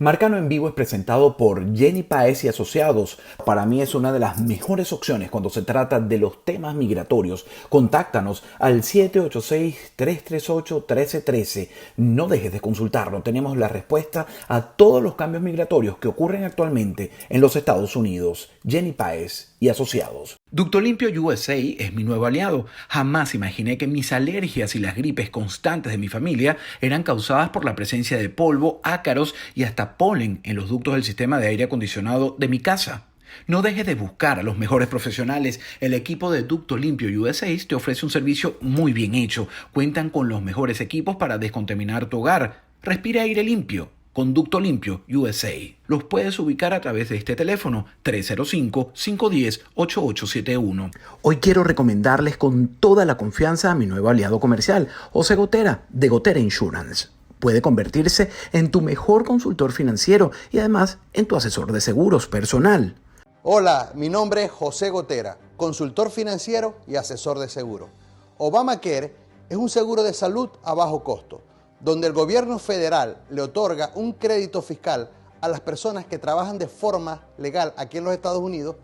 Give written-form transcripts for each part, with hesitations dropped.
Marcano en Vivo es presentado por Jenny Páez y Asociados. Para mí es una de las mejores opciones cuando se trata de los temas migratorios. Contáctanos al 786-338-1313. No dejes de consultarlo. Tenemos la respuesta a todos los cambios migratorios que ocurren actualmente en los Estados Unidos. Jenny Páez y Asociados. Ductolimpio USA es mi nuevo aliado. Jamás imaginé que mis alergias y las gripes constantes de mi familia eran causadas por la presencia de polvo, ácaros y hasta polen en los ductos del sistema de aire acondicionado de mi casa. No dejes de buscar a los mejores profesionales. El equipo de Ductolimpio USA te ofrece un servicio muy bien hecho. Cuentan con los mejores equipos para descontaminar tu hogar. Respira aire limpio con Ductolimpio USA. Los puedes ubicar a través de este teléfono 305-510-8871. Hoy quiero recomendarles con toda la confianza a mi nuevo aliado comercial, José Gotera, de Gotera Insurance. Puede convertirse en tu mejor consultor financiero y además en tu asesor de seguros personal. Hola, mi nombre es José Gotera, consultor financiero y asesor de seguro. Obamacare es un seguro de salud a bajo costo, donde el gobierno federal le otorga un crédito fiscal a las personas que trabajan de forma legal aquí en los Estados Unidos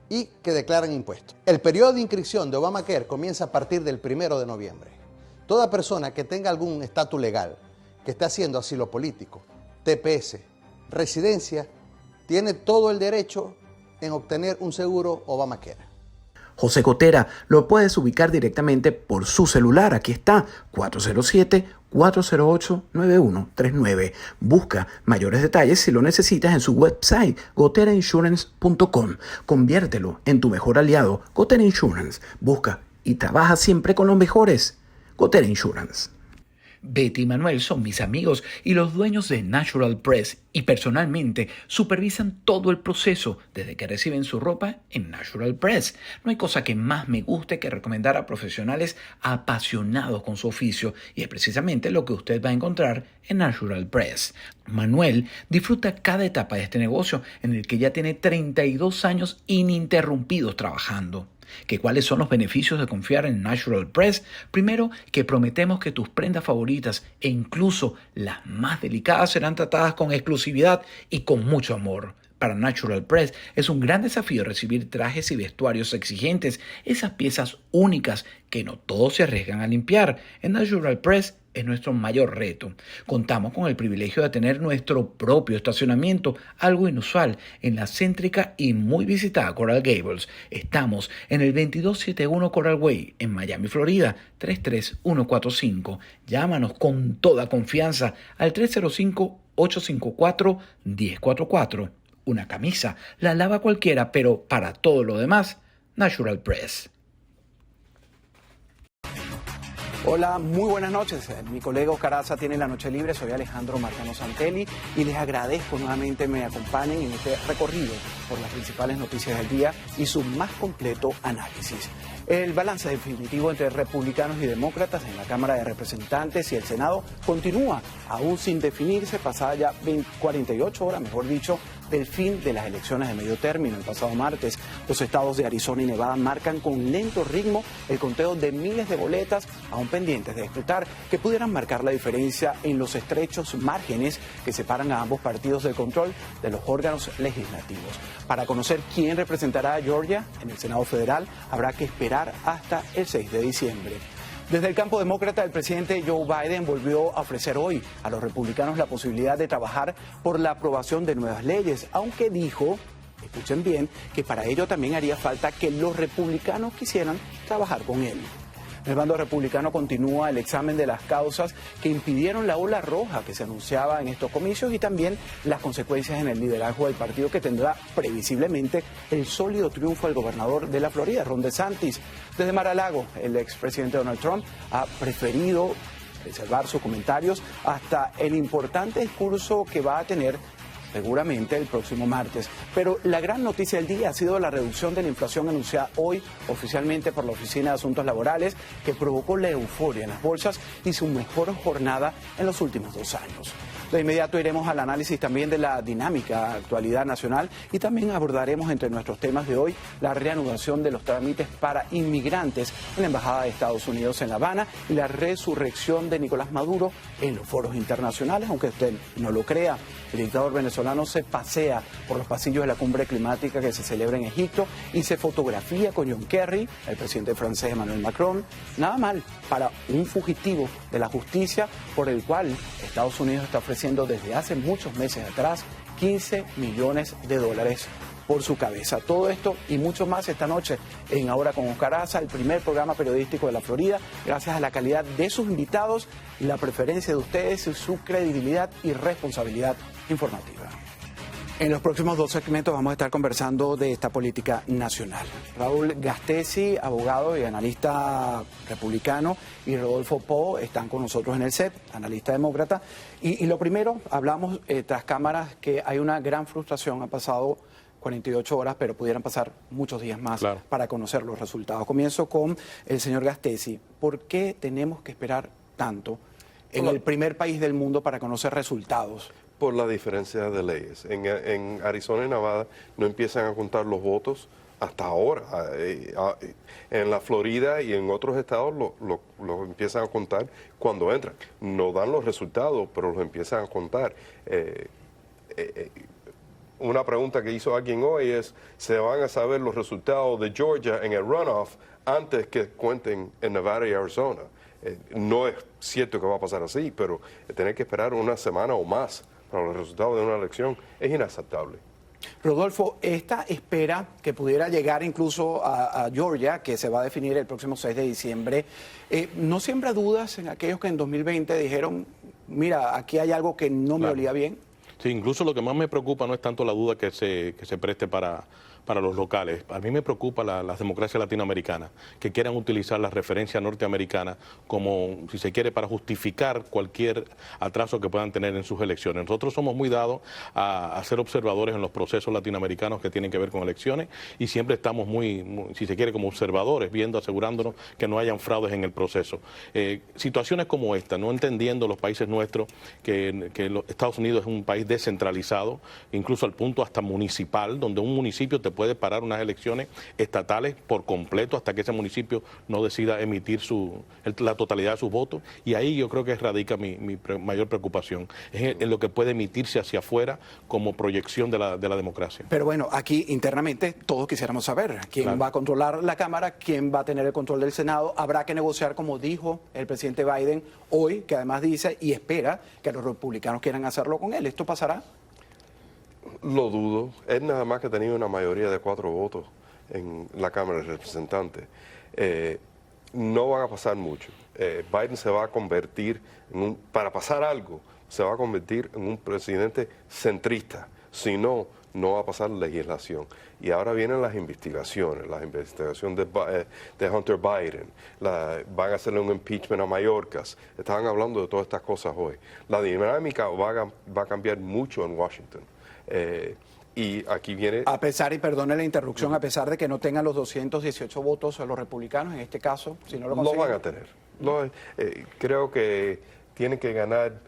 y que declaran impuestos. El periodo de inscripción de Obamacare comienza a partir del 1 de noviembre. Toda persona que tenga algún estatus legal, que esté haciendo asilo político, TPS, residencia, tiene todo el derecho en obtener un seguro Obamacare. José Gotera lo puedes ubicar directamente por su celular. Aquí está, 407-408-9139. Busca mayores detalles si lo necesitas en su website, goterainsurance.com. Conviértelo en tu mejor aliado. Gotera Insurance. Busca y trabaja siempre con los mejores. Gotera Insurance. Betty y Manuel son mis amigos y los dueños de Natural Press y personalmente supervisan todo el proceso desde que reciben su ropa en Natural Press. No hay cosa que más me guste que recomendar a profesionales apasionados con su oficio y es precisamente lo que usted va a encontrar en Natural Press. Manuel disfruta cada etapa de este negocio en el que ya tiene 32 años ininterrumpidos trabajando. ¿Cuáles son los beneficios de confiar en Natural Press? Primero, que prometemos que tus prendas favoritas e incluso las más delicadas serán tratadas con exclusividad y con mucho amor. Para Natural Press es un gran desafío recibir trajes y vestuarios exigentes, esas piezas únicas que no todos se arriesgan a limpiar. En Natural Press es nuestro mayor reto. Contamos con el privilegio de tener nuestro propio estacionamiento, algo inusual en la céntrica y muy visitada Coral Gables. Estamos en el 2271 Coral Way, en Miami, Florida, 33145. Llámanos con toda confianza al 305-854-1044. Una camisa la lava cualquiera, pero para todo lo demás, Natural Press. Hola, muy buenas noches. Mi colega Oscar Aza tiene la noche libre. Soy Alejandro Marcano Santelli y les agradezco nuevamente me acompañen en este recorrido por las principales noticias del día y su más completo análisis. El balance definitivo entre republicanos y demócratas en la Cámara de Representantes y el Senado continúa, aún sin definirse, pasada ya 48 horas, mejor dicho, del fin de las elecciones de medio término. El pasado martes, los estados de Arizona y Nevada marcan con lento ritmo el conteo de miles de boletas, aún pendientes de escrutar, que pudieran marcar la diferencia en los estrechos márgenes que separan a ambos partidos del control de los órganos legislativos. Para conocer quién representará a Georgia en el Senado Federal, habrá que esperar hasta el 6 de diciembre. Desde el campo demócrata, el presidente Joe Biden volvió a ofrecer hoy a los republicanos la posibilidad de trabajar por la aprobación de nuevas leyes, aunque dijo, escuchen bien, que para ello también haría falta que los republicanos quisieran trabajar con él. El bando republicano continúa el examen de las causas que impidieron la ola roja que se anunciaba en estos comicios y también las consecuencias en el liderazgo del partido que tendrá previsiblemente el sólido triunfo al gobernador de la Florida, Ron DeSantis. Desde Mar-a-Lago, el expresidente Donald Trump ha preferido reservar sus comentarios hasta el importante discurso que va a tener seguramente el próximo martes. Pero la gran noticia del día ha sido la reducción de la inflación anunciada hoy oficialmente por la Oficina de Asuntos Laborales, que provocó la euforia en las bolsas y su mejor jornada en los últimos 2 años. De inmediato iremos al análisis también de la dinámica actualidad nacional y también abordaremos entre nuestros temas de hoy la reanudación de los trámites para inmigrantes en la Embajada de Estados Unidos en La Habana y la resurrección de Nicolás Maduro en los foros internacionales, aunque usted no lo crea. El dictador venezolano se pasea por los pasillos de la cumbre climática que se celebra en Egipto y se fotografía con John Kerry, el presidente francés Emmanuel Macron. Nada mal para un fugitivo de la justicia por el cual Estados Unidos está ofreciendo desde hace muchos meses atrás $15 millones por su cabeza. Todo esto y mucho más esta noche en Ahora con Oscar Aza, el primer programa periodístico de la Florida, gracias a la calidad de sus invitados, la preferencia de ustedes y su credibilidad y responsabilidad informativa. En los próximos 2 segmentos vamos a estar conversando de esta política nacional. Raúl Gastesi, abogado y analista republicano, y Rodolfo Poe están con nosotros en el set, analista demócrata. Y lo primero, hablamos tras cámaras que hay una gran frustración, ha pasado 48 horas, pero pudieran pasar muchos días más para conocer los resultados. Comienzo con el señor Gastesi. ¿Por qué tenemos que esperar tanto en el primer país del mundo para conocer resultados? Por la diferencia de leyes. En Arizona y Nevada no empiezan a contar los votos hasta ahora. En la Florida y en otros estados los empiezan a contar cuando entran. No dan los resultados, pero los empiezan a contar. Una pregunta que hizo alguien hoy es, ¿se van a saber los resultados de Georgia en el runoff antes que cuenten en Nevada y Arizona? No es cierto que va a pasar así, pero tener que esperar una semana o más para los resultados de una elección es inaceptable. Rodolfo, esta espera que pudiera llegar incluso a Georgia, que se va a definir el próximo 6 de diciembre, ¿no siembra dudas en aquellos que en 2020 dijeron, mira, aquí hay algo que no me olía bien? Sí, incluso lo que más me preocupa no es tanto la duda que se preste para los locales. A mí me preocupa las democracias latinoamericanas, que quieran utilizar la referencia norteamericana como, si se quiere, para justificar cualquier atraso que puedan tener en sus elecciones. Nosotros somos muy dados a ser observadores en los procesos latinoamericanos que tienen que ver con elecciones y siempre estamos muy, si se quiere, como observadores, viendo, asegurándonos que no hayan fraudes en el proceso. Situaciones como esta, no entendiendo los países nuestros que Estados Unidos es un país descentralizado, incluso al punto hasta municipal, donde un municipio te puede parar unas elecciones estatales por completo hasta que ese municipio no decida emitir la totalidad de sus votos, y ahí yo creo que radica mi mayor preocupación, es en lo que puede emitirse hacia afuera como proyección de la democracia. Pero bueno, aquí internamente todos quisiéramos saber quién va a controlar la Cámara, quién va a tener el control del Senado. Habrá que negociar, como dijo el presidente Biden hoy, que además dice y espera que los republicanos quieran hacerlo con él. ¿Esto pasará? Lo dudo. Él nada más que ha tenido una mayoría de 4 votos en la Cámara de Representantes. No van a pasar mucho. Biden se va a convertir, para pasar algo, se va a convertir en un presidente centrista. Si no, no va a pasar legislación. Y ahora vienen las investigaciones de Hunter Biden. Van a hacerle un impeachment a Mayorkas. Estaban hablando de todas estas cosas hoy. La dinámica va a cambiar mucho en Washington. Y aquí viene... A pesar, y perdone la interrupción, a pesar de que no tengan los 218 votos de los republicanos, en este caso, si no lo consiguen... Lo van a tener. Creo que tienen que ganar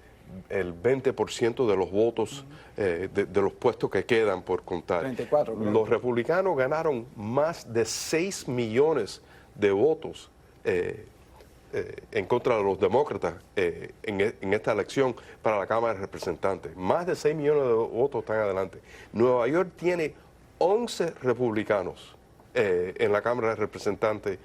el 20% de los votos de los puestos que quedan por contar. 34, claro. Los republicanos ganaron más de 6 millones de votos en contra de los demócratas en esta elección para la Cámara de Representantes. Más de 6 millones de votos están adelante. Nueva York tiene 11 republicanos en la Cámara de Representantes.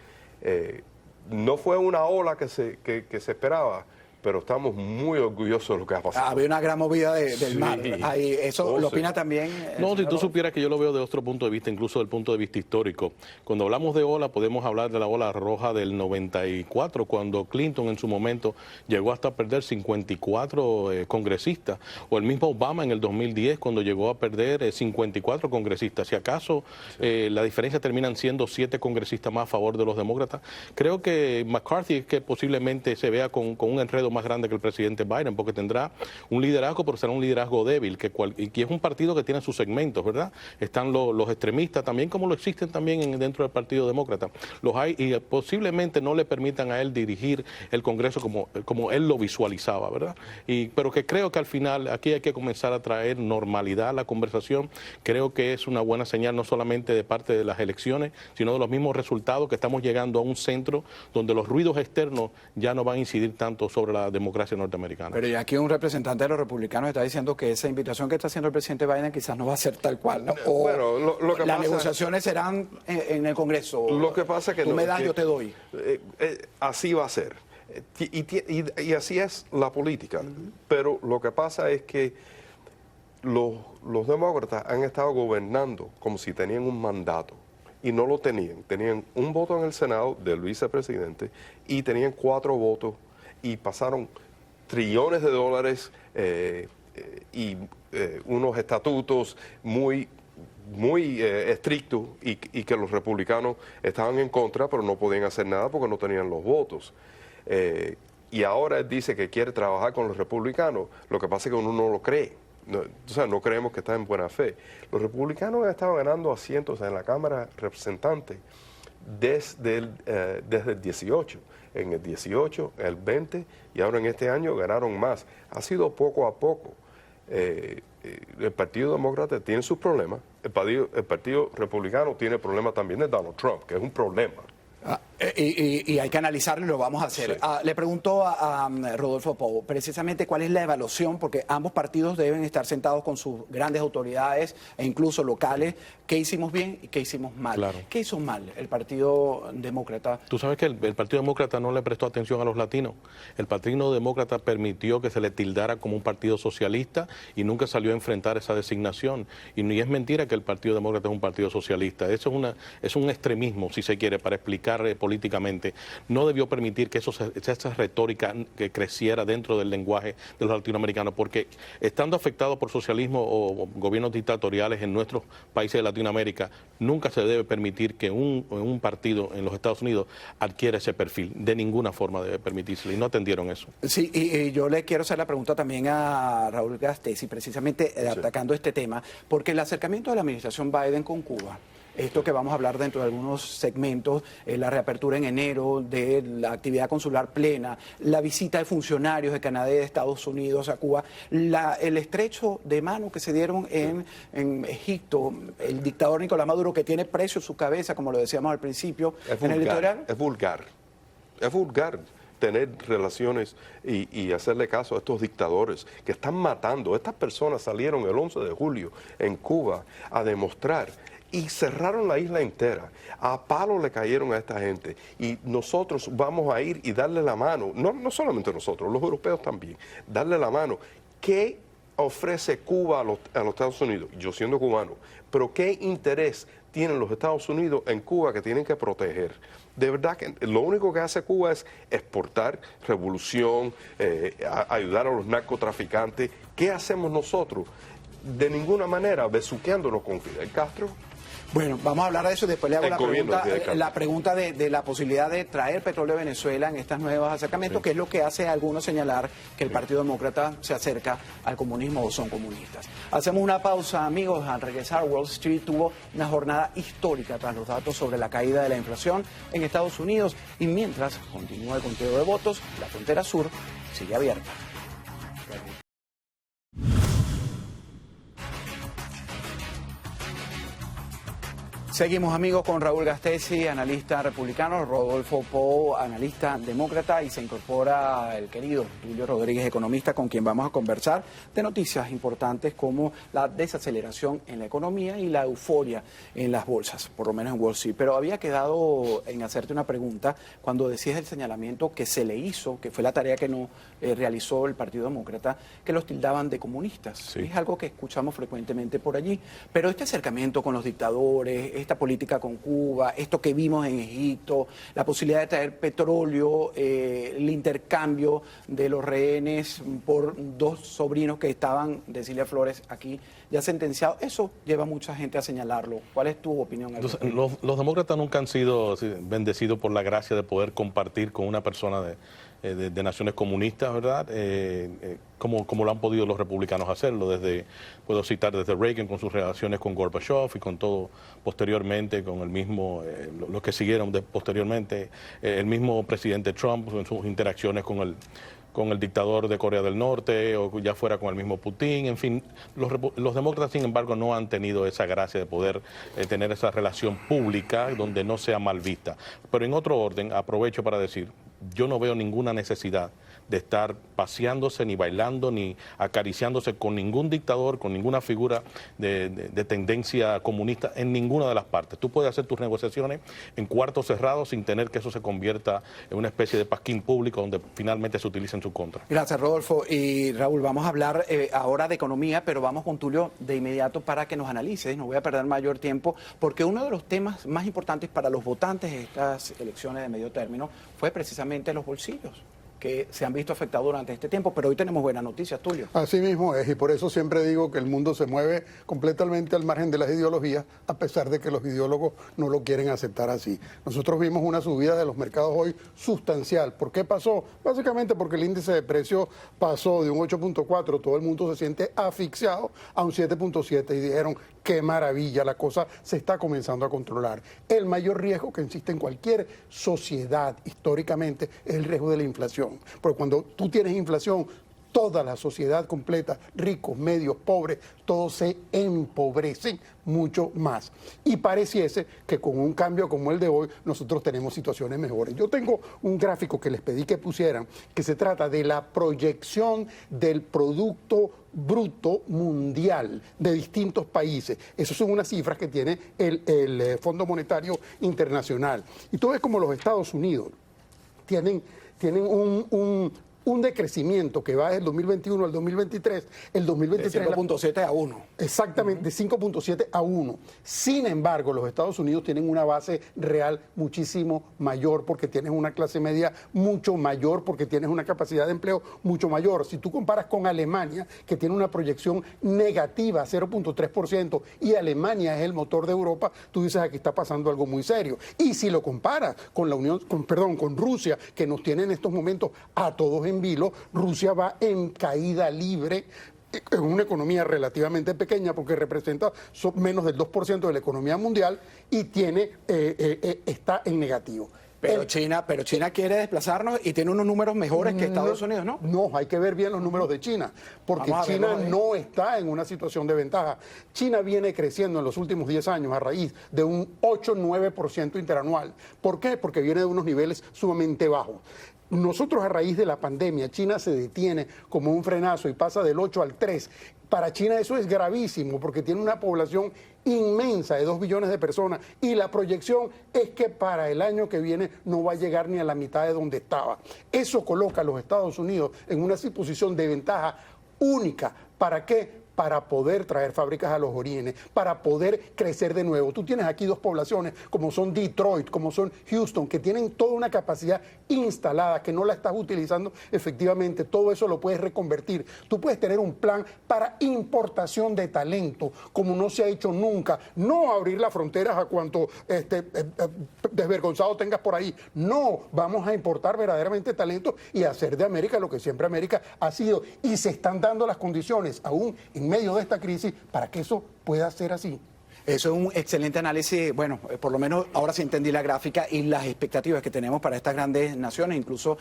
No fue una ola que se esperaba, pero estamos muy orgullosos de lo que ha pasado. Había una gran movida del mar. Ahí, ¿eso lo opina también? No, si tú supieras que yo lo veo de otro punto de vista, incluso del punto de vista histórico. Cuando hablamos de ola, podemos hablar de la ola roja del 94, cuando Clinton en su momento llegó hasta perder 54 congresistas, o el mismo Obama en el 2010, cuando llegó a perder 54 congresistas. Si acaso la diferencia terminan siendo 7 congresistas más a favor de los demócratas, creo que McCarthy es que posiblemente se vea con un enredo más grande que el presidente Biden, porque tendrá un liderazgo, pero será un liderazgo débil, y es un partido que tiene sus segmentos, ¿verdad? Están los extremistas también, como lo existen también dentro del Partido Demócrata. Los hay, y posiblemente no le permitan a él dirigir el Congreso como él lo visualizaba, ¿verdad? Pero que creo que al final aquí hay que comenzar a traer normalidad a la conversación. Creo que es una buena señal no solamente de parte de las elecciones, sino de los mismos resultados, que estamos llegando a un centro donde los ruidos externos ya no van a incidir tanto sobre la democracia norteamericana. Pero ya aquí un representante de los republicanos está diciendo que esa invitación que está haciendo el presidente Biden quizás no va a ser tal cual, ¿no? O bueno, lo que las pasa, negociaciones serán en el Congreso. Lo que pasa es que tú me das, yo te doy. Así va a ser. Y así es la política. Pero lo que pasa es que los demócratas han estado gobernando como si tenían un mandato. Y no lo tenían. Tenían un voto en el Senado del vicepresidente y tenían 4 votos y pasaron trillones de dólares y unos estatutos muy estrictos y que los republicanos estaban en contra, pero no podían hacer nada porque no tenían los votos. Y ahora él dice que quiere trabajar con los republicanos. Lo que pasa es que uno no lo cree. No creemos que está en buena fe. Los republicanos han estado ganando asientos en la Cámara de Representantes desde el 18. En el 18, el 20 y ahora en este año ganaron más. Ha sido poco a poco. El Partido Demócrata tiene sus problemas. El Partido Republicano tiene problemas también de Donald Trump, que es un problema. Y hay que analizarlo y lo vamos a hacer. Sí. Le pregunto a Rodolfo Pou, precisamente cuál es la evaluación, porque ambos partidos deben estar sentados con sus grandes autoridades e incluso locales. ¿Qué hicimos bien y qué hicimos mal? Claro. ¿Qué hizo mal el Partido Demócrata? Tú sabes que el Partido Demócrata no le prestó atención a los latinos. El Partido Demócrata permitió que se le tildara como un partido socialista y nunca salió a enfrentar esa designación. Y es mentira que el Partido Demócrata es un partido socialista. Eso es un extremismo, si se quiere, para explicar políticamente. No debió permitir que esa retórica que creciera dentro del lenguaje de los latinoamericanos, porque estando afectados por socialismo o gobiernos dictatoriales en nuestros países de Latinoamérica, nunca se debe permitir que un partido en los Estados Unidos adquiera ese perfil. De ninguna forma debe permitirse, y no atendieron eso. Sí, y yo le quiero hacer la pregunta también a Raúl Gasteiz, precisamente atacando este tema, porque el acercamiento de la administración Biden con Cuba, esto que vamos a hablar dentro de algunos segmentos, la reapertura en enero de la actividad consular plena, la visita de funcionarios de Canadá y de Estados Unidos a Cuba, el estrecho de mano que se dieron en Egipto, el dictador Nicolás Maduro, que tiene precio en su cabeza, como lo decíamos al principio, en el litoral. Es vulgar tener relaciones y hacerle caso a estos dictadores que están matando. Estas personas salieron el 11 de julio en Cuba a demostrar y cerraron la isla entera. A palo le cayeron a esta gente. Y nosotros vamos a ir y darle la mano, no solamente nosotros, los europeos también, darle la mano. ¿Qué ofrece Cuba a los Estados Unidos? Yo siendo cubano, pero ¿qué interés tienen los Estados Unidos en Cuba que tienen que proteger? De verdad que lo único que hace Cuba es exportar revolución, ayudar a los narcotraficantes. ¿Qué hacemos nosotros? De ninguna manera besuqueándonos con Fidel Castro. Bueno, vamos a hablar de eso y después le hago la pregunta de la posibilidad de traer petróleo a Venezuela en estos nuevos acercamientos, que es lo que hace a algunos señalar que el Partido Demócrata se acerca al comunismo o son comunistas. Hacemos una pausa, amigos. Al regresar, Wall Street tuvo una jornada histórica tras los datos sobre la caída de la inflación en Estados Unidos, y mientras continúa el conteo de votos, la frontera sur sigue abierta. Seguimos, amigos, con Raúl Gasteiz, analista republicano, Rodolfo Pou, analista demócrata, y se incorpora el querido Tulio Rodríguez, economista, con quien vamos a conversar de noticias importantes como la desaceleración en la economía y la euforia en las bolsas, por lo menos en Wall Street. Pero había quedado en hacerte una pregunta cuando decías el señalamiento que se le hizo, que fue la tarea que no realizó el Partido Demócrata, que los tildaban de comunistas. Sí. Es algo que escuchamos frecuentemente por allí. Pero este acercamiento con los dictadores, esta política con Cuba, esto que vimos en Egipto, la posibilidad de traer petróleo, el intercambio de los rehenes por 2 sobrinos que estaban de Cilia Flores aquí ya sentenciados, eso lleva a mucha gente a señalarlo. ¿Cuál es tu opinión? Los demócratas nunca han sido bendecidos por la gracia de poder compartir con una persona de naciones comunistas, ¿verdad? Como lo han podido los republicanos hacerlo, puedo citar desde Reagan con sus relaciones con Gorbachev y con todo posteriormente, con el mismo, los que siguieron posteriormente, el mismo presidente Trump en sus interacciones con el dictador de Corea del Norte, o ya fuera con el mismo Putin. En fin, los demócratas, sin embargo, no han tenido esa gracia de poder tener esa relación pública donde no sea mal vista. Pero en otro orden, aprovecho para decir, yo no veo ninguna necesidad de estar paseándose, ni bailando, ni acariciándose con ningún dictador, con ninguna figura de tendencia comunista en ninguna de las partes. Tú puedes hacer tus negociaciones en cuartos cerrados sin tener que eso se convierta en una especie de pasquín público donde finalmente se utilice en su contra. Gracias, Rodolfo. Y Raúl, vamos a hablar ahora de economía, pero vamos con Tulio de inmediato para que nos analice. No voy a perder mayor tiempo, porque uno de los temas más importantes para los votantes de estas elecciones de medio término fue precisamente los bolsillos, que se han visto afectados durante este tiempo, pero hoy tenemos buenas noticias, Tulio. Así mismo es, y por eso siempre digo que el mundo se mueve completamente al margen de las ideologías, a pesar de que los ideólogos no lo quieren aceptar así. Nosotros vimos una subida de los mercados hoy sustancial. ¿Por qué pasó? Básicamente porque el índice de precios pasó de un 8.4, todo el mundo se siente asfixiado, a un 7.7 y dijeron, qué maravilla, la cosa se está comenzando a controlar. El mayor riesgo que existe en cualquier sociedad históricamente es el riesgo de la inflación. Porque cuando tú tienes inflación, toda la sociedad completa, ricos, medios, pobres, todos se empobrecen mucho más. Y pareciese que con un cambio como el de hoy, nosotros tenemos situaciones mejores. Yo tengo un gráfico que les pedí que pusieran, que se trata de la proyección del Producto Bruto Mundial de distintos países. Esas son unas cifras que tiene el Fondo Monetario Internacional. Y tú ves como los Estados Unidos tienen un decrecimiento que va del 2021 al 2023. El 2023 de 5.7 a 1. Exactamente, de 5.7 a 1. Sin embargo, los Estados Unidos tienen una base real muchísimo mayor, porque tienes una clase media mucho mayor, porque tienes una capacidad de empleo mucho mayor. Si tú comparas con Alemania, que tiene una proyección negativa, 0.3%, y Alemania es el motor de Europa, tú dices aquí está pasando algo muy serio. Y si lo comparas con con Rusia, que nos tiene en estos momentos a todos en vilo, Rusia va en caída libre. Es una economía relativamente pequeña porque representa menos del 2% de la economía mundial y está en negativo. Pero China quiere desplazarnos y tiene unos números mejores que Estados Unidos, ¿no? No, hay que ver bien los números de China, porque China no está en una situación de ventaja. China viene creciendo en los últimos 10 años a raíz de un 8-9% interanual. ¿Por qué? Porque viene de unos niveles sumamente bajos. Nosotros a raíz de la pandemia, China se detiene como un frenazo y pasa del 8 al 3. Para China eso es gravísimo porque tiene una población inmensa de 2 billones de personas y la proyección es que para el año que viene no va a llegar ni a la mitad de donde estaba. Eso coloca a los Estados Unidos en una posición de ventaja única. ¿Para qué? Para poder traer fábricas a los orígenes, para poder crecer de nuevo. Tú tienes aquí 2 poblaciones, como son Detroit, como son Houston, que tienen toda una capacidad instalada, que no la estás utilizando efectivamente. Todo eso lo puedes reconvertir. Tú puedes tener un plan para importación de talento, como no se ha hecho nunca. No abrir las fronteras a cuanto desvergonzado tengas por ahí. No, vamos a importar verdaderamente talento y hacer de América lo que siempre América ha sido. Y se están dando las condiciones, aún en medio de esta crisis, para que eso pueda ser así. Eso es un excelente análisis. Bueno, por lo menos ahora sí entendí la gráfica y las expectativas que tenemos para estas grandes naciones, incluso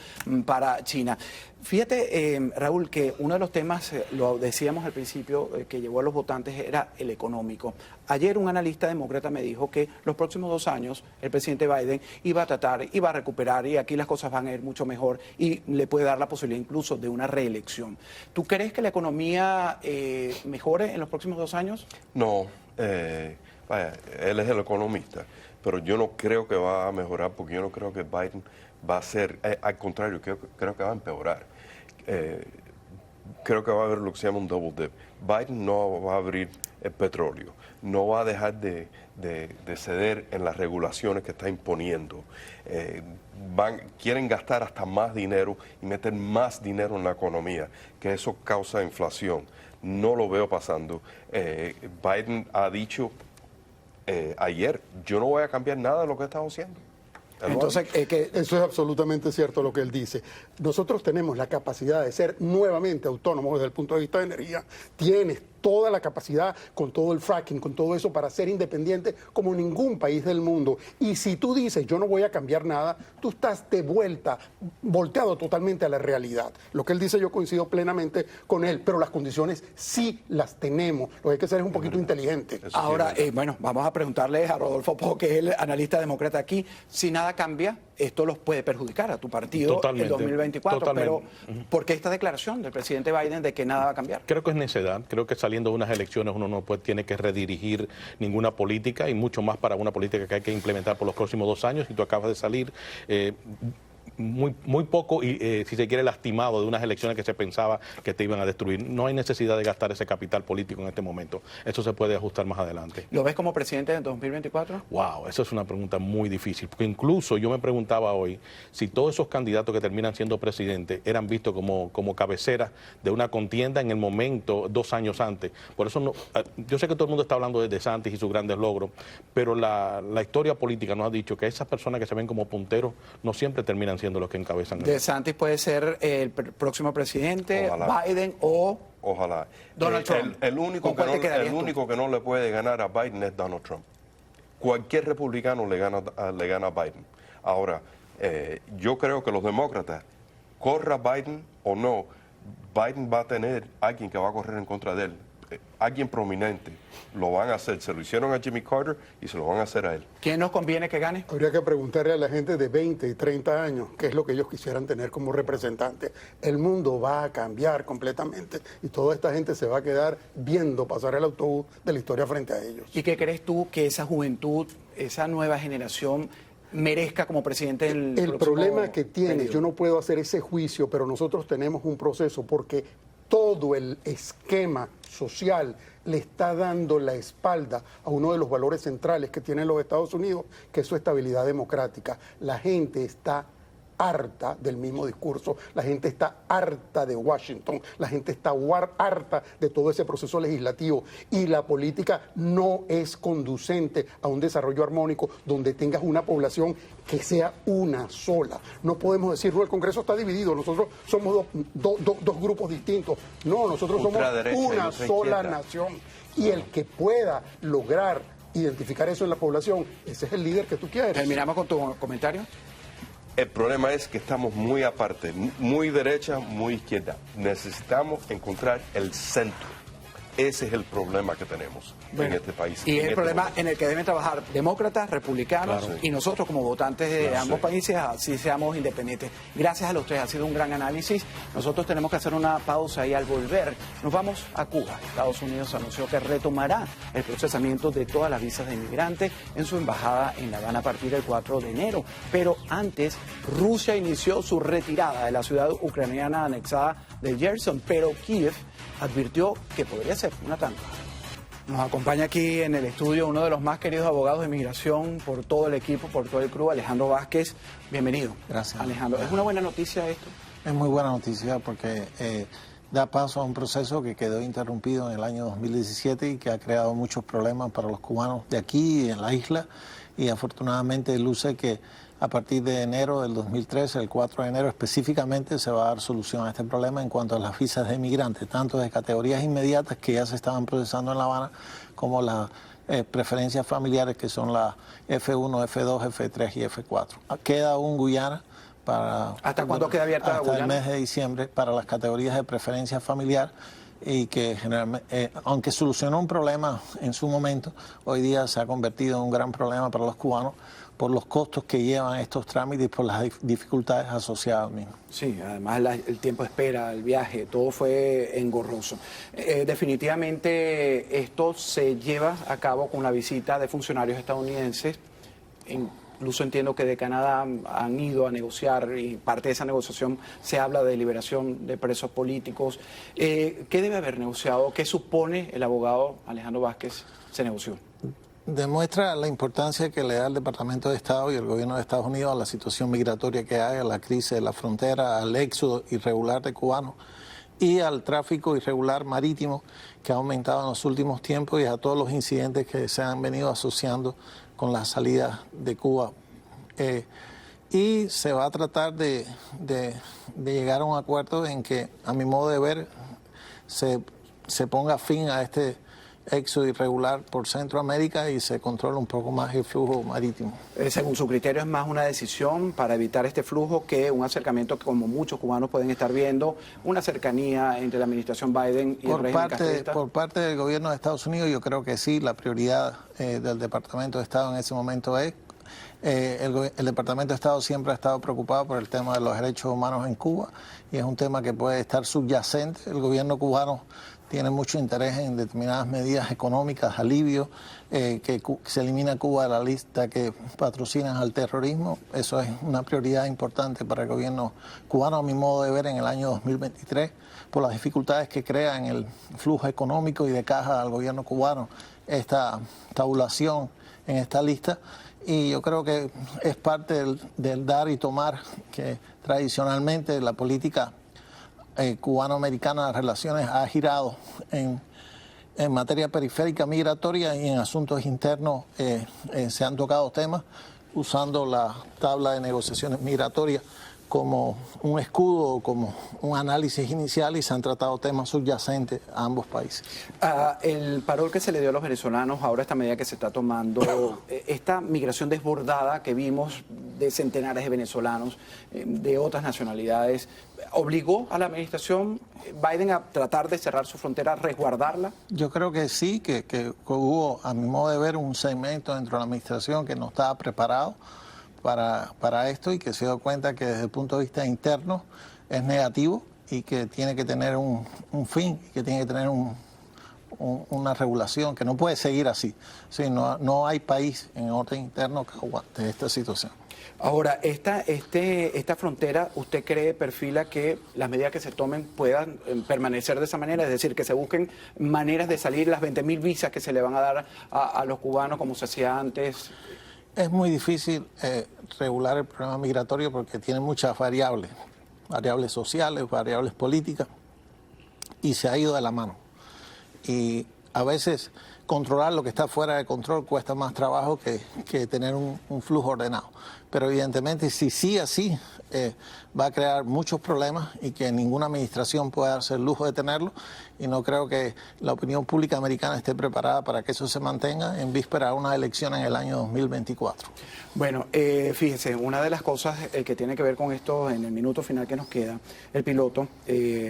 para China. Fíjate, Raúl, que uno de los temas, lo decíamos al principio, que llevó a los votantes era el económico. Ayer un analista demócrata me dijo que los próximos 2 años el presidente Biden iba a recuperar y aquí las cosas van a ir mucho mejor y le puede dar la posibilidad incluso de una reelección. ¿Tú crees que la economía mejore en los próximos 2 años? No. Vaya, él es el economista, pero yo no creo que va a mejorar porque yo no creo que Biden va a ser, al contrario, creo que va a empeorar. Creo que va a haber lo que se llama un double dip. Biden no va a abrir el petróleo, no va a dejar de ceder en las regulaciones que está imponiendo. Quieren gastar hasta más dinero y meter más dinero en la economía, que eso causa inflación. No lo veo pasando. Biden ha dicho ayer, yo no voy a cambiar nada de lo que estamos haciendo. Entonces, Eso es absolutamente cierto lo que él dice. Nosotros tenemos la capacidad de ser nuevamente autónomos desde el punto de vista de energía. Tienes toda la capacidad con todo el fracking, con todo eso para ser independiente como ningún país del mundo. Y si tú dices yo no voy a cambiar nada, tú estás de vuelta, volteado totalmente a la realidad. Lo que él dice yo coincido plenamente con él, pero las condiciones sí las tenemos. Lo que hay que hacer es un poquito inteligente. ahora, bueno, vamos a preguntarle a Rodolfo Po, que es el analista demócrata aquí, si nada cambia, esto los puede perjudicar a tu partido en 2024. Totalmente. Pero ¿por qué esta declaración del presidente Biden de que nada va a cambiar? Creo que es necedad. Creo que saliendo de unas elecciones uno no tiene que redirigir ninguna política y mucho más para una política que hay que implementar por los próximos 2 años. Y tú acabas de salir muy poco y si se quiere lastimado de unas elecciones que se pensaba que te iban a destruir. No hay necesidad de gastar ese capital político en este momento. Eso se puede ajustar más adelante. ¿Lo ves como presidente en 2024? Wow, eso es una pregunta muy difícil, porque incluso yo me preguntaba hoy si todos esos candidatos que terminan siendo presidentes eran vistos como cabeceras de una contienda en el momento 2 años antes. Por eso yo sé que todo el mundo está hablando de DeSantis y sus grandes logros, pero la historia política nos ha dicho que esas personas que se ven como punteros no siempre terminan siendo los que encabezan. DeSantis puede ser el próximo presidente, Ojalá. Biden o Ojalá. Donald Trump. El único que no le puede ganar a Biden es Donald Trump. Cualquier republicano le gana a Biden. Ahora, yo creo que los demócratas, corra Biden o no, Biden va a tener alguien que va a correr en contra de él. Alguien prominente. Lo van a hacer. Se lo hicieron a Jimmy Carter y se lo van a hacer a él. ¿quién nos conviene que gane? Habría que preguntarle a la gente de 20 y 30 años qué es lo que ellos quisieran tener como representante. El mundo va a cambiar completamente y toda esta gente se va a quedar viendo pasar el autobús de la historia frente a ellos. ¿Y qué crees tú que esa juventud, esa nueva generación merezca como presidente del El próximo problema que tiene, periodo? yo no puedo hacer ese juicio, pero nosotros tenemos un proceso porque todo el esquema social le está dando la espalda a uno de los valores centrales que tienen los Estados Unidos, que es su estabilidad democrática. La gente está harta del mismo discurso, la gente está harta de Washington, la gente está harta de todo ese proceso legislativo y la política no es conducente a un desarrollo armónico donde tengas una población que sea una sola. No podemos decir, no, el Congreso está dividido, nosotros somos dos grupos distintos. No, nosotros somos una sola nación y el que pueda lograr identificar eso en la población, ese es el líder que tú quieres. Terminamos con tu comentario. El problema es que estamos muy aparte, muy derecha, muy izquierda. Necesitamos encontrar el centro. Ese es el problema que tenemos en este país. Y es el problema momento. en el que deben trabajar demócratas, republicanos Claro. y nosotros como votantes de ambos países, así seamos independientes. Gracias a los tres, ha sido un gran análisis. Nosotros tenemos que hacer una pausa y al volver nos vamos a Cuba. Estados Unidos anunció que retomará el procesamiento de todas las visas de inmigrantes en su embajada en La Habana a partir del 4 de enero. Pero antes, Rusia inició su retirada de la ciudad ucraniana anexada de Kherson, pero Kiev advirtió que podría ser una trampa. Nos acompaña aquí en el estudio uno de los más queridos abogados de inmigración por todo el equipo, por todo el club, Alejandro Vázquez. Bienvenido. Gracias. Alejandro, ¿es una buena noticia esto? Es muy buena noticia porque da paso a un proceso que quedó interrumpido en el año 2017 y que ha creado muchos problemas para los cubanos de aquí y en la isla. Y afortunadamente luce que a partir de enero del 2013, el 4 de enero específicamente, se va a dar solución a este problema en cuanto a las visas de inmigrantes, tanto de categorías inmediatas que ya se estaban procesando en La Habana, como las preferencias familiares que son las F1, F2, F3 y F4. Queda aún Guyana para... ¿Hasta cuándo queda abierta hasta Guyana? el mes de diciembre para las categorías de preferencia familiar y que generalmente, aunque solucionó un problema en su momento, hoy día se ha convertido en un gran problema para los cubanos por los costos que llevan estos trámites y por las dificultades asociadas al mismo. Sí, además el tiempo de espera, el viaje, todo fue engorroso. Definitivamente esto se lleva a cabo con la visita de funcionarios estadounidenses. Incluso entiendo que de Canadá han ido a negociar y parte de esa negociación se habla de liberación de presos políticos. ¿Qué debe haber negociado? ¿Qué supone el abogado Alejandro Vázquez se negoció? Demuestra la importancia que le da el Departamento de Estado y el gobierno de Estados Unidos a la situación migratoria que hay, a la crisis de la frontera, al éxodo irregular de cubanos y al tráfico irregular marítimo que ha aumentado en los últimos tiempos y a todos los incidentes que se han venido asociando con la salida de Cuba y se va a tratar de llegar a un acuerdo en que, a mi modo de ver, se ponga fin a este éxodo irregular por Centroamérica y se controla un poco más el flujo marítimo. Según su criterio, es más una decisión para evitar este flujo que un acercamiento que, como muchos cubanos pueden estar viendo, una cercanía entre la administración Biden y el régimen castrista. Por parte del gobierno de Estados Unidos, yo creo que sí, la prioridad del Departamento de Estado en ese momento es el Departamento de Estado siempre ha estado preocupado por el tema de los derechos humanos en Cuba y es un tema que puede estar subyacente. El gobierno cubano tiene mucho interés en determinadas medidas económicas, alivios, que se elimina Cuba de la lista que patrocinan al terrorismo. Eso es una prioridad importante para el gobierno cubano, a mi modo de ver, en el año 2023, por las dificultades que crea en el flujo económico y de caja al gobierno cubano esta tabulación en esta lista. Y yo creo que es parte del dar y tomar que tradicionalmente la política cubano-americana de relaciones ha girado en materia periférica migratoria y en asuntos internos se han tocado temas usando la tabla de negociaciones migratorias como un escudo, como un análisis inicial y se han tratado temas subyacentes a ambos países. El parol que se le dio a los venezolanos, ahora esta medida que se está tomando, esta migración desbordada que vimos de centenares de venezolanos de otras nacionalidades, ¿obligó a la administración Biden a tratar de cerrar su frontera, a resguardarla? Yo creo que sí, que hubo, a mi modo de ver, un segmento dentro de la administración que no estaba preparado para esto y que se dio cuenta que desde el punto de vista interno es negativo y que tiene que tener un fin, que tiene que tener una regulación, que no puede seguir así. Sí, no hay país en orden interno que aguante esta situación. Ahora, esta frontera, ¿usted cree, perfila que las medidas que se tomen puedan permanecer de esa manera? Es decir, que se busquen maneras de salir, las 20.000 visas que se le van a dar a los cubanos como se hacía antes. Es muy difícil regular el problema migratorio porque tiene muchas variables sociales, variables políticas, y se ha ido de la mano. Y a veces controlar lo que está fuera de control cuesta más trabajo que tener un flujo ordenado. Pero evidentemente si sigue así, va a crear muchos problemas y que ninguna administración puede darse el lujo de tenerlo. Y no creo que la opinión pública americana esté preparada para que eso se mantenga en víspera de una elección en el año 2024. Bueno, fíjese, una de las cosas que tiene que ver con esto en el minuto final que nos queda, el piloto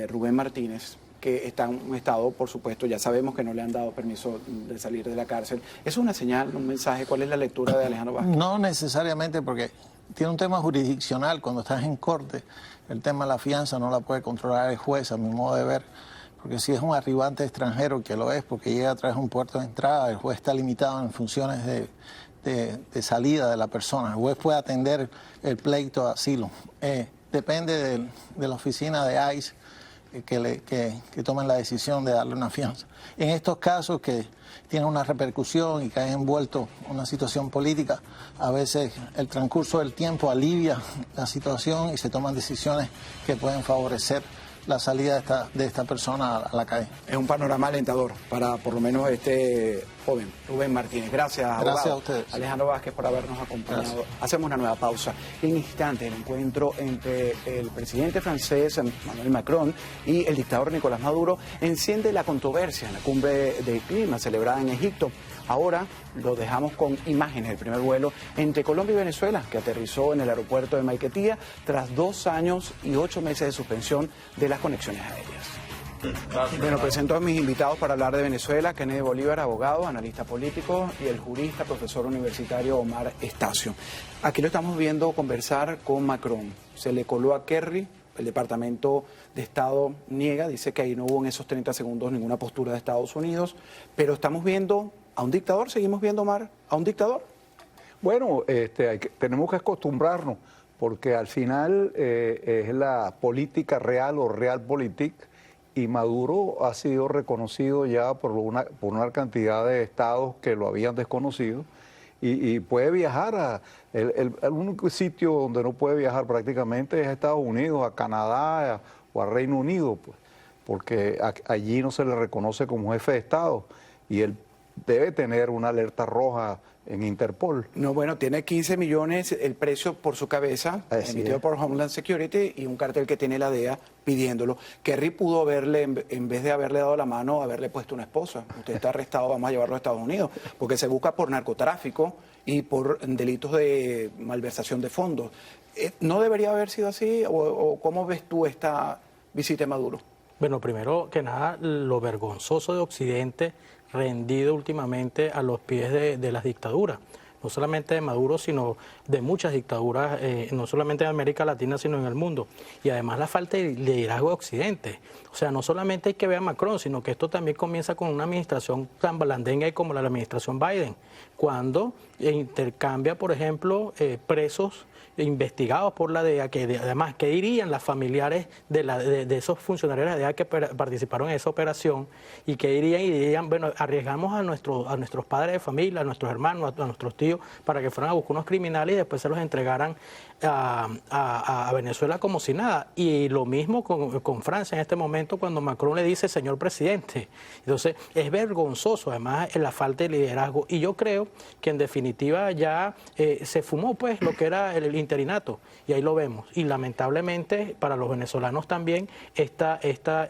Rubén Martínez, que está en un estado, por supuesto, ya sabemos que no le han dado permiso de salir de la cárcel. ¿Es una señal, un mensaje? ¿Cuál es la lectura de Alejandro Vázquez? No necesariamente, porque tiene un tema jurisdiccional. Cuando estás en corte, el tema de la fianza no la puede controlar el juez, a mi modo de ver, porque si es un arribante extranjero, que lo es, porque llega a través de un puerto de entrada, el juez está limitado en funciones de salida de la persona. El juez puede atender el pleito de asilo. Depende de la oficina de ICE que tomen la decisión de darle una fianza. En estos casos que tienen una repercusión y que han envuelto una situación política, a veces el transcurso del tiempo alivia la situación y se toman decisiones que pueden favorecer la salida de esta persona a la calle. Es un panorama alentador para por lo menos este joven, Rubén Martínez. Gracias, abogado. Gracias a ustedes. Alejandro Vázquez, por habernos acompañado. Gracias. Hacemos una nueva pausa. En instante, el encuentro entre el presidente francés Emmanuel Macron y el dictador Nicolás Maduro enciende la controversia en la cumbre del clima celebrada en Egipto. Ahora lo dejamos con imágenes del primer vuelo entre Colombia y Venezuela, que aterrizó en el aeropuerto de Maiquetía tras 2 años y 8 meses de suspensión de las conexiones aéreas. Bueno, presento a mis invitados para hablar de Venezuela: Kennedy Bolívar, abogado, analista político, y el jurista, profesor universitario Omar Estacio. Aquí lo estamos viendo conversar con Macron. Se le coló a Kerry. El Departamento de Estado niega, dice que ahí no hubo en esos 30 segundos ninguna postura de Estados Unidos, pero estamos viendo a un dictador, seguimos viendo, Omar, a un dictador. Bueno, tenemos que acostumbrarnos, porque al final es la política real o realpolitik, y Maduro ha sido reconocido ya por una cantidad de estados que lo habían desconocido, y puede viajar el único sitio donde no puede viajar prácticamente es a Estados Unidos, a Canadá o a Reino Unido, pues, porque allí no se le reconoce como jefe de Estado, y él debe tener una alerta roja en Interpol. No, bueno, tiene 15 millones el precio por su cabeza, Así emitido es. por Homeland Security, y un cartel que tiene la DEA pidiéndolo. Kerry pudo haberle, en vez de haberle dado la mano, haberle puesto una esposa. Usted está arrestado, vamos a llevarlo a Estados Unidos, porque se busca por narcotráfico y por delitos de malversación de fondos. ¿No debería haber sido así? ¿O cómo ves tú esta visita de Maduro? Bueno, primero que nada, lo vergonzoso de Occidente rendido últimamente a los pies de las dictaduras, no solamente de Maduro, sino de muchas dictaduras, no solamente en América Latina, sino en el mundo. Y además la falta de liderazgo de Occidente. O sea, no solamente hay que ver a Macron, sino que esto también comienza con una administración tan balandenga como la administración Biden, cuando intercambia, por ejemplo, presos investigados por la DEA, que además, ¿qué dirían las familiares de esos funcionarios de la DEA que participaron en esa operación? ¿Y qué dirían? Y dirían, bueno, arriesgamos a nuestros padres de familia, a nuestros hermanos, a nuestros tíos, para que fueran a buscar unos criminales y después se los entregaran a Venezuela como si nada. Y lo mismo con Francia en este momento, cuando Macron le dice, señor presidente. Entonces, es vergonzoso, además, la falta de liderazgo. Y yo creo que, en definitiva, ya se fumó, pues, lo que era el interinato, y ahí lo vemos. Y lamentablemente para los venezolanos también esta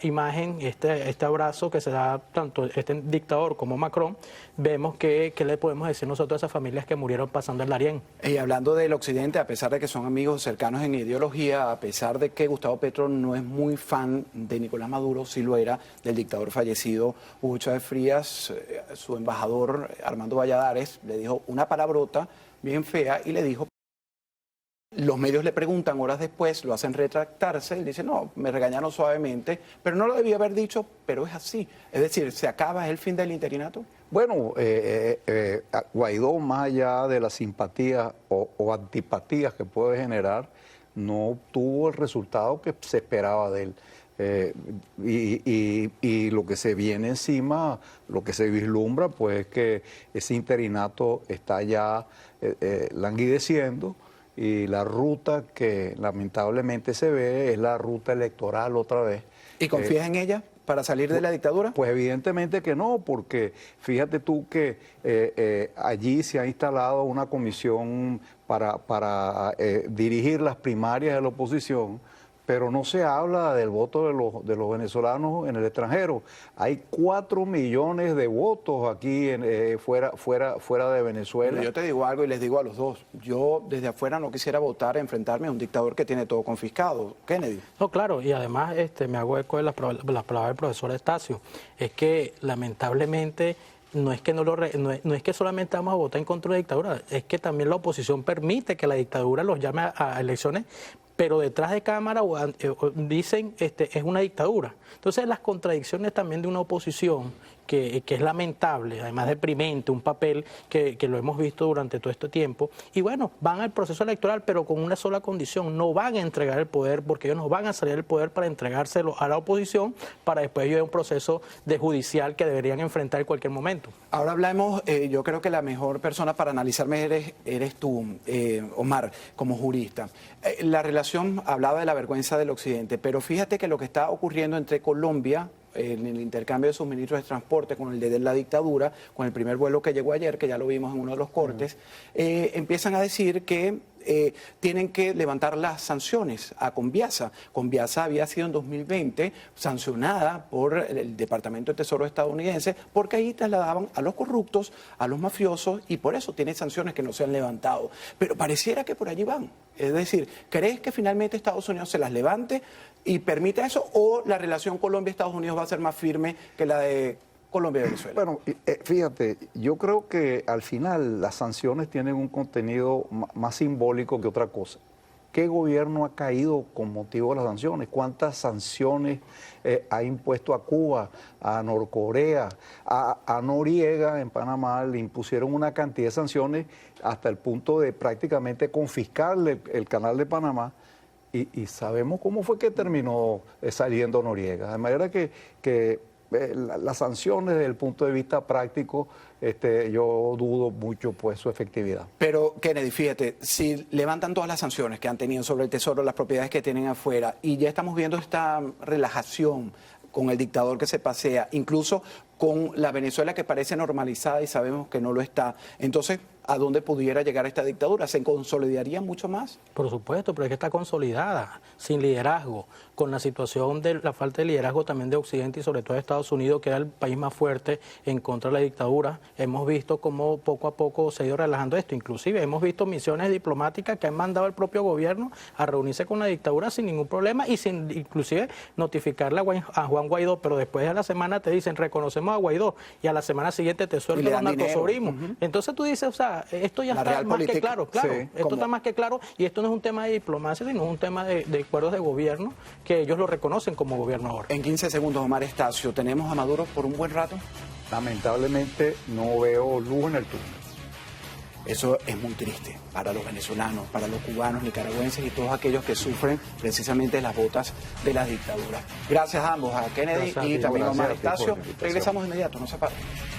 imagen, este abrazo que se da tanto este dictador como Macron, vemos que le podemos decir nosotros a esas familias que murieron pasando el Darién. Y hablando del Occidente, a pesar de que son amigos cercanos en ideología, a pesar de que Gustavo Petro no es muy fan de Nicolás Maduro, sí lo era del dictador fallecido Hugo Chávez Frías, su embajador Armando Valladares le dijo una palabrota bien fea y le dijo. Los medios le preguntan horas después, lo hacen retractarse, él dice, no, me regañaron suavemente, pero no lo debía haber dicho, pero es así. Es decir, ¿se acaba el fin del interinato? Bueno, Guaidó, más allá de la simpatía o antipatías que puede generar, no obtuvo el resultado que se esperaba de él. Y lo que se viene encima, lo que se vislumbra, pues es que ese interinato está ya languideciendo. Y la ruta que lamentablemente se ve es la ruta electoral otra vez. ¿Y confías en ella para salir de la dictadura? Pues evidentemente que no, porque fíjate tú que allí se ha instalado una comisión para dirigir las primarias de la oposición, pero no se habla del voto de los venezolanos en el extranjero. Hay 4 millones de votos aquí fuera de Venezuela. Pero yo te digo algo y les digo a los dos. Yo desde afuera no quisiera votar, enfrentarme a un dictador que tiene todo confiscado. Kennedy. No, claro, y además me hago eco de las palabras del profesor Estacio. Es que lamentablemente no es que solamente vamos a votar en contra de la dictadura, es que también la oposición permite que la dictadura los llame a elecciones, pero detrás de cámara dicen es una dictadura. Entonces las contradicciones también de una oposición que es lamentable, además deprimente, un papel que lo hemos visto durante todo este tiempo. Y bueno, van al proceso electoral, pero con una sola condición: no van a entregar el poder, porque ellos no van a salir del poder para entregárselo a la oposición, para después llevar un proceso de judicial que deberían enfrentar en cualquier momento. Ahora hablamos, yo creo que la mejor persona para analizarme eres tú, Omar, como jurista. La relación, hablaba de la vergüenza del Occidente, pero fíjate que lo que está ocurriendo entre Colombia, en el intercambio de sus ministros de transporte con el de la dictadura, con el primer vuelo que llegó ayer, que ya lo vimos en uno de los cortes, empiezan a decir que tienen que levantar las sanciones a Conviasa. Conviasa había sido en 2020 sancionada por el Departamento de Tesoro estadounidense porque ahí trasladaban a los corruptos, a los mafiosos, y por eso tiene sanciones que no se han levantado. Pero pareciera que por allí van. Es decir, ¿crees que finalmente Estados Unidos se las levante y permita eso, o la relación Colombia-Estados Unidos va a ser más firme que la de Colombia y Venezuela? Bueno, fíjate, yo creo que al final las sanciones tienen un contenido más simbólico que otra cosa. ¿Qué gobierno ha caído con motivo de las sanciones? ¿Cuántas sanciones ha impuesto a Cuba, a Norcorea, a Noriega en Panamá? Le impusieron una cantidad de sanciones hasta el punto de prácticamente confiscarle el canal de Panamá. Y sabemos cómo fue que terminó saliendo Noriega. De manera que las sanciones desde el punto de vista práctico, yo dudo mucho pues su efectividad. Pero Kennedy, fíjate, si levantan todas las sanciones que han tenido sobre el Tesoro, las propiedades que tienen afuera, y ya estamos viendo esta relajación con el dictador que se pasea, incluso con la Venezuela que parece normalizada y sabemos que no lo está. Entonces, ¿a dónde pudiera llegar esta dictadura? ¿Se consolidaría mucho más? Por supuesto, pero es que está consolidada, sin liderazgo, con la situación de la falta de liderazgo también de Occidente y sobre todo de Estados Unidos, que era el país más fuerte en contra de la dictadura. Hemos visto cómo poco a poco se ha ido relajando esto. Inclusive hemos visto misiones diplomáticas que han mandado el propio gobierno a reunirse con la dictadura sin ningún problema y sin inclusive notificarle a Juan Guaidó, pero después de la semana te dicen reconocemos a Guaidó y a la semana siguiente te sueltan los narcosobrinos. Entonces tú dices, o sea, esto ya está más que claro, sí, esto está más que claro y esto no es un tema de diplomacia, sino es un tema de acuerdos de gobierno que ellos lo reconocen como gobierno ahora. En 15 segundos, Omar Estacio, ¿tenemos a Maduro por un buen rato? Lamentablemente no veo luz en el túnel. Eso es muy triste para los venezolanos, para los cubanos, nicaragüenses y todos aquellos que sufren precisamente las botas de las dictaduras. Gracias a ambos, a Kennedy y también a Omar Estacio. Regresamos de inmediato, no se aparen.